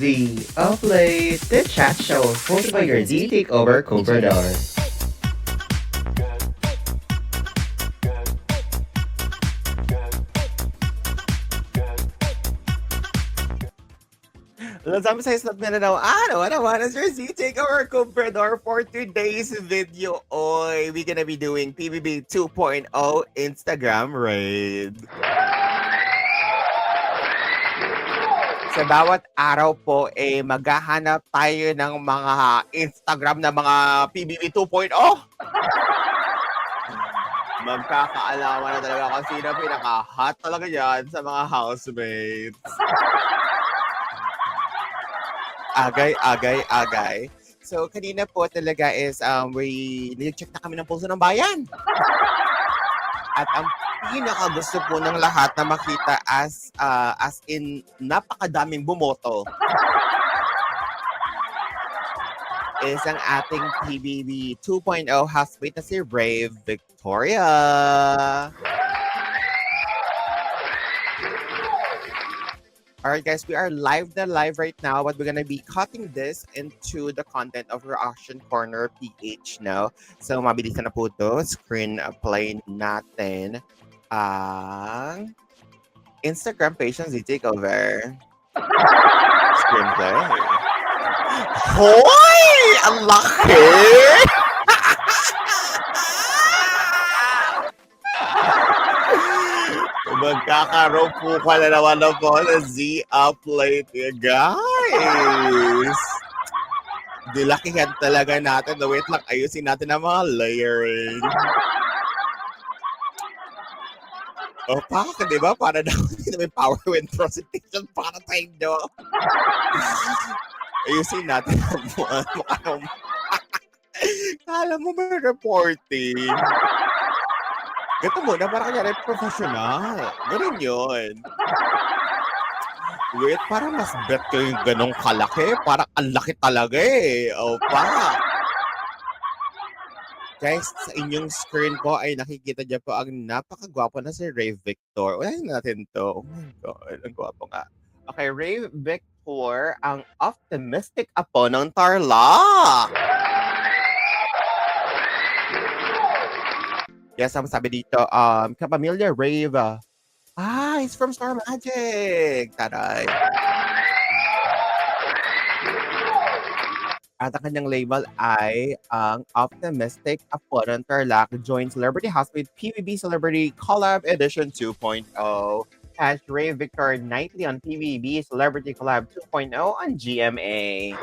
Z Upload, the chat show hosted by your Z Takeover Comprador. Sabi sa slot na daw, ano naman as your Z Takeover Comprador for today's video. Oy, we gonna be doing PBB 2.0 Instagram raid. Sa bawat araw po, maghahanap tayo ng mga Instagram na mga PBB 2.0. Magkakaalaman na talaga kung sino pinaka-hot talaga yan sa mga housemates. Agay. So, kanina po talaga is, nag-check na kami ng Pulso ng Bayan. At ang pinaka-gusto po ng lahat na makita as in napakadaming bumoto is ang ating PBB 2.0 housemate na si Brave Victoria. Alright guys, we are live right now, but we're gonna be cutting this into the content of Reaction Corner PH now. So mabilisan na po to. Screen play natin ang Instagram page ng Z Takeover. Screen play. Hoy! Ang laki! Magkakaroon po ka na naman na po sa Z Upload, guys. Dilakihan talaga natin. Wait lang, ayusin natin ang mga layering. O, pak, di ba? Para daw may PowerPoint presentation para tayo. Ayusin natin ang mukha. Kala mo ba reporting? Ganito muna, parang kanyari professional. Ganun yun. Wait, parang mas bet ko yung ganong kalaki. Parang ang laki talaga eh. O pa. Guys, sa inyong screen po ay nakikita niyo po ang napakagwapo na si Ray Victor. Unahin natin to. Oh my God, ang gwapo nga. Okay, Ray Victor, ang optimistic apo ng Tarlac. Yes, ang sabi dito, kapamilya Rave. It's from Star Magic. Taray. At ang kanyang label ay ang Optimistic Apo ng Tarlac joins Celebrity Housemate PBB Celebrity Collab Edition 2.0. Catch Ray Victor nightly on PBB Celebrity Collab 2.0 on GMA.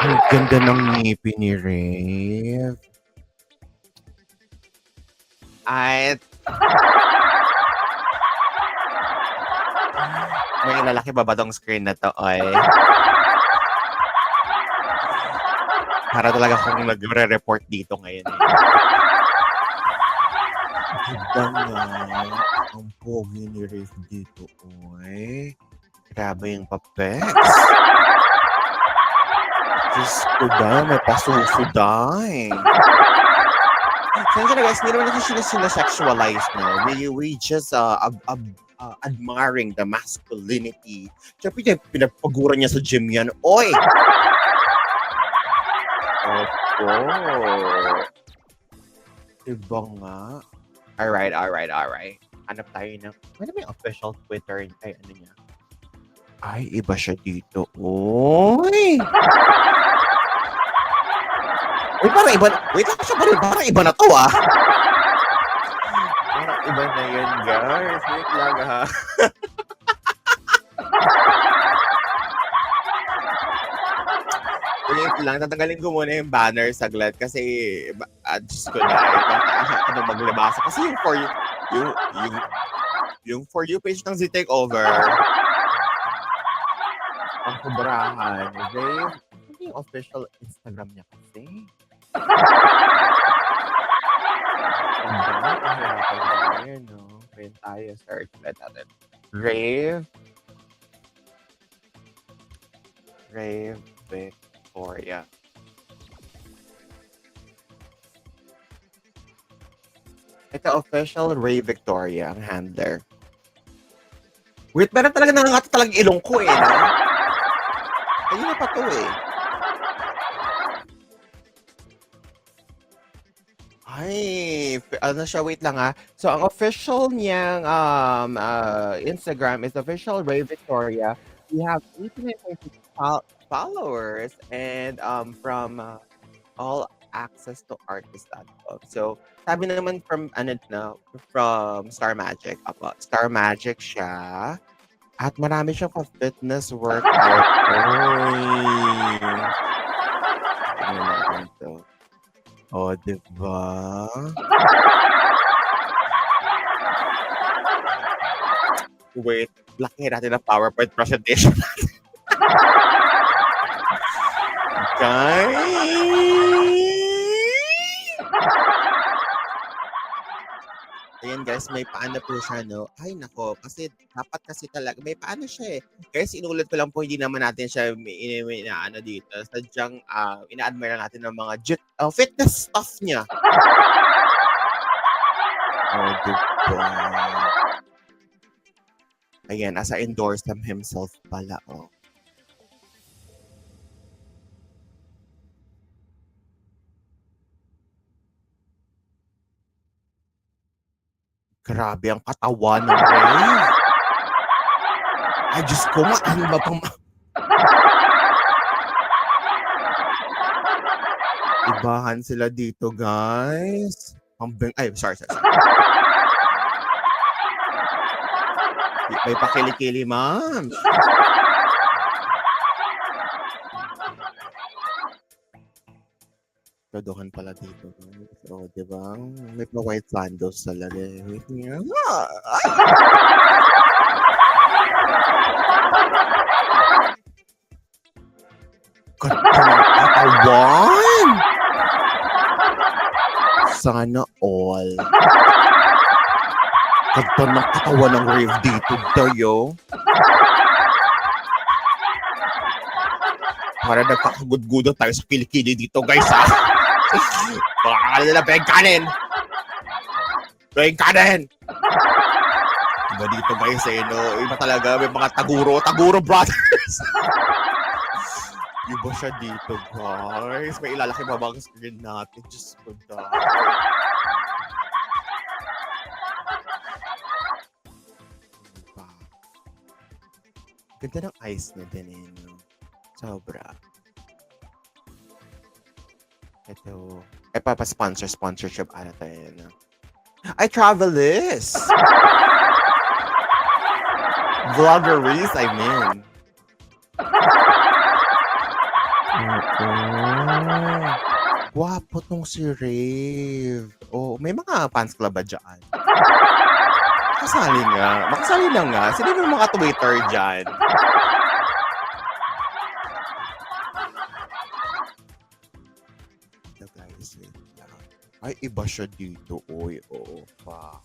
Ang ganda ng ngipin ni Ray. At may lalaki ba tong screen na to, oy? Para talaga akong nagre-report dito ngayon. Ganda nga. Ang pogi ni Rafe dito, oy. Grabe yung papeks. Diyos ko da, may pasuso da. Sensya na guys, hindi naman natin sila-sexualize, no? We just admiring the masculinity. Siyempre, pinagpagura niya sa gym yan. Oy! Opo. Diba nga? Alright. Hanap tayo ng, ano may official Twitter? Ay, ano niya? Ay, iba siya dito. Oy! Uy, parang iba na. Wait lang siya, parang iba na to, ah. Parang iba na yun, guys. Wait lang, ha. Wait lang, tatanggalin ko muna yung banner saglit kasi, Diyos ko na, ano maglabasa. Kasi yung For You page ng Z Takeover, ang kubrahan. Dave, ano yung official Instagram niya kasi? Pahirapan no? Pwede tayo search natin. Rave Victoria. Ito official Ray Victoria ang handler. Wait, meron talaga nangangato talagang ilong ko eh, no? Kanina pa to eh. Ay, ano siya, wait lang ah. So, ang official niyang Instagram is official Ray Victoria. We have 89.6 followers and from all access to artist.com. So, sabi naman from ano na, from Star Magic. Apo, Star Magic siya. At marami siyang fitness workout. Oy. Tingnan natin to. Oh, diba? Wait, lakihin natin ang PowerPoint presentation. Ayan guys, may paano po siya, no? Ay nako, kasi dapat kasi talaga, may paano siya eh. Guys, inulit ko lang po, hindi naman natin siya inaano dito. Sadyang ina-admire natin ng mga fitness stuff niya. Oh, diba? Ayan, asa endorse himself pala, oh. Grabe ang katawan ng Ray. Ay, Diyos ko, ano ba pang... Ibahan sila dito, guys. Ay, sorry. May pakili-kili, ma'am. Todohan pala dito, guys. So, di ba? May pa-white sandals talaga. Wait nga. Ganda ng katawan! Sana all. Ganda ng katawan ng Rave dito, dayo. Para nagkakagudgudo tayo sa kilikili dito, guys, ha? Baka kakala nila, peg kanin! Peg kanin! Iba dito, guys, eh, no? Iba talaga, may mga Taguro brothers! Iba siya dito, guys. May ilalaki pa bang screen natin? Diyos ko, dahil. Diba? Ganda ng eyes na din, eh, no? Sobra. Ito. Sponsorship ano tayo, no? Ay, Travelist! Vloggeries, I mean. Wapo tong si Rave. Oh, may mga fans club ba dyan? Makasali na nga. Sino yung mga Twitter dyan? Ito guys, ay iba siya dito. Oy, oo pa.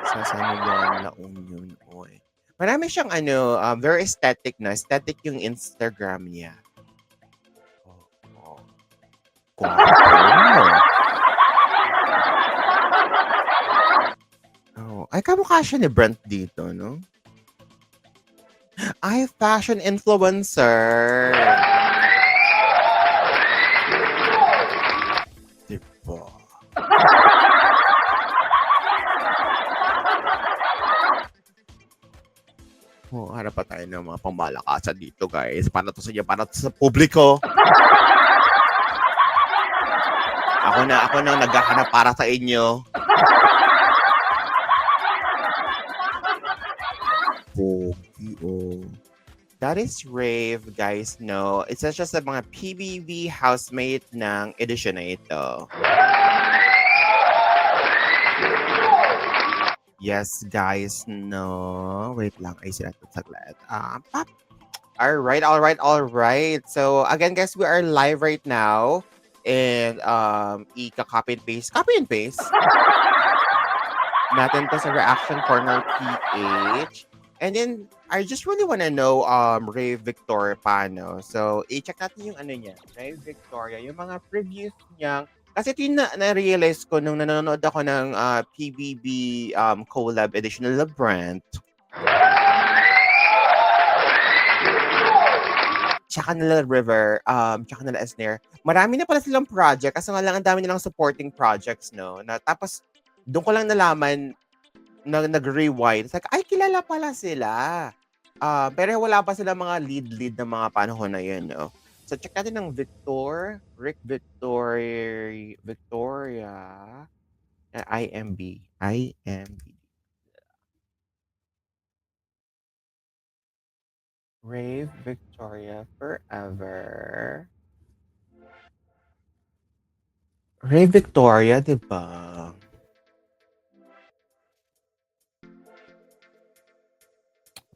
Sasano yan laong yun, oy. Marami siyang very aesthetic na. Aesthetic yung Instagram niya. Oh, ay kamukha siya ni Brent dito, no? Ay, fashion influencer. Diba? Oh, harap pa tayo ng mga pambalakasan dito, guys. Para to sa inyo, para to sa publiko. Ako na naghahanap para sa inyo. Pogi, oh. That is Rave, guys, no? It's just sa mga PBB housemate ng edisyon na ito. Yes, guys, no. Wait lang, ay sila ito saglit. Alright. So, again, guys, we are live right now. And, copy and paste. Natin to sa Reaction Corner PH. And then, I just really want to know, Ray Victoria paano. So, i-check natin yung ano niya. Ray Victoria, yung mga previews niyang Kasi ito yung na-realize ko nung nanonood ako ng PBB collab edition nila Brent. Tsaka nila River, tsaka nila Esner. Marami na pala silang project kasi nga lang ang dami nilang supporting projects, no? Na, tapos, doon ko lang nalaman na nag-rewind. It's like, ay, kilala pala sila. Pero wala pa sila mga lead na mga panahon na yun, no? So, check natin ng Rick Victoria, IMB. Rave Victoria Forever. Rave Victoria, di ba?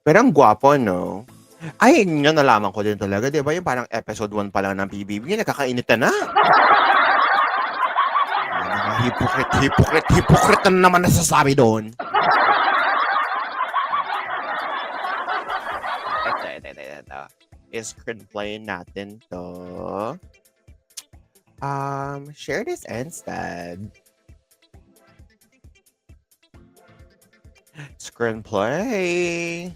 Pero ang gwapo, no? Ay, yun yung nalaman ko din talaga, di ba? Yung parang episode 1 pa lang ng PBB, nakakainitan na. Hypocrite na naman nasasabi doon. Ito. I-screenplay natin to. Share this instead. Screenplay.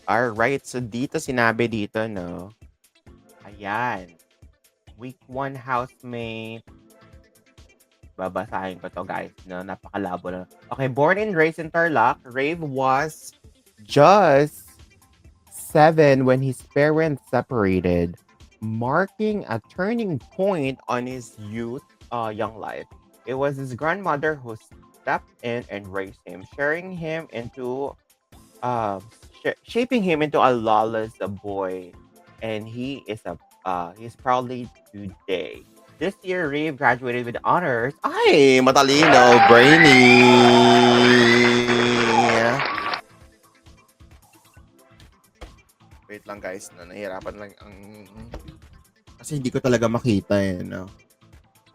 Alright, so dito sinabi dito, no? Ayan. Week 1 housemate. Babasahin ko to, guys. No? Napakalabo na. Okay, born and raised in Tarlac, Rave was just 7 when his parents separated, marking a turning point on his young life. It was his grandmother who stepped in and raised him, shaping him into a lawless boy, and he's proudly today. This year, Rave graduated with honors. Ay, matalino, brainy. Wait lang guys, nahihirapan lang kasi hindi ko talaga makita no.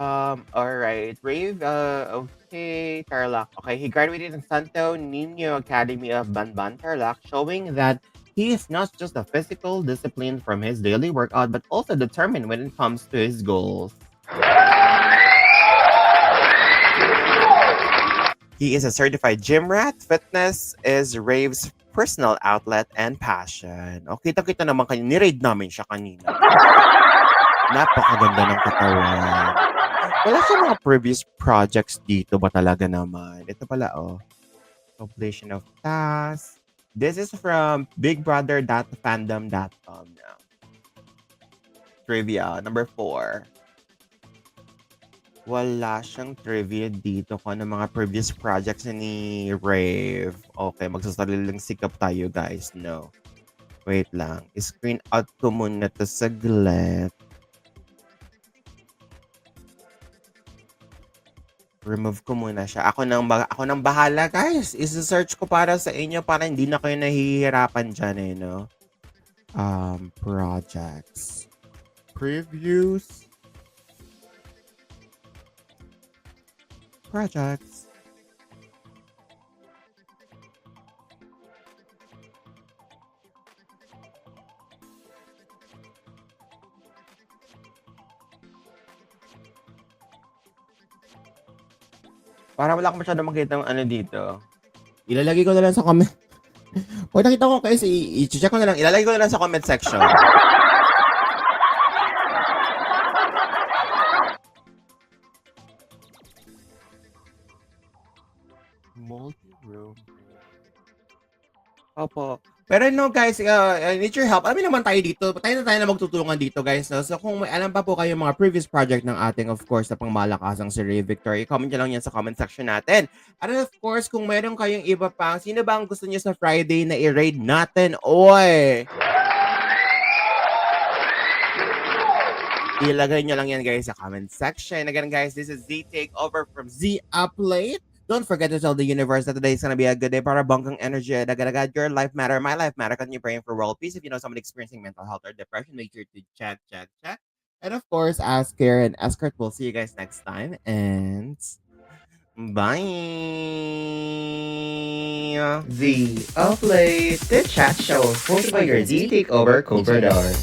Alright. Rave, okay, Tarlac. Okay, he graduated in Santo Niño Academy of Banban, Tarlac, showing that he is not just a physical discipline from his daily workout, but also determined when it comes to his goals. He is a certified gym rat. Fitness is Rave's personal outlet and passion. O, kita-kita naman kanina. Ni-raid namin siya kanina. Napakaganda ng katawan. Wala sa mga previous projects dito ba talaga naman? Ito pala, completion of tasks. This is from bigbrother.fandom.com now. Trivia, number 4. Wala siyang trivia dito kung ano mga previous projects ni Rave. Okay, magsasariling sikap tayo, guys. No. Wait lang. Screen out ko muna to saglit. Remove ko muna siya. Ako nang bahala, guys. Isa-search ko para sa inyo para hindi na kayo nahihirapan dyan, no? Projects. Previews. Projects. Para wala akong masyadong makita ng ano dito. Ilalagay ko na lang sa comment. Pag nakita ko kasi i-check ko na lang. Ilalagay ko na lang sa comment section. Multi-room. Opo. Pero no guys, I need your help. Alam naman tayo dito. Tayo na magtutulungan dito guys. No? So kung may alam pa po kayo mga previous project ng ating of course na pangmalakasang si Ray Victor, i-comment nyo lang yan sa comment section natin. And of course, kung meron kayong iba pa, sino ba ang gusto nyo sa Friday na i-raid natin? Oy! Ilagay nyo lang yan guys sa comment section. Again guys, this is Z Takeover from Z Upload. Don't forget to tell the universe that today is going to be a good day para bangkang energy. Dagat, your life matter, my life matter. Continue praying for world peace. If you know someone experiencing mental health or depression, make sure to check. And of course, ask Care and Escort. We'll see you guys next time. And bye. The Upload, the chat show hosted by your Z Takeover co-brother.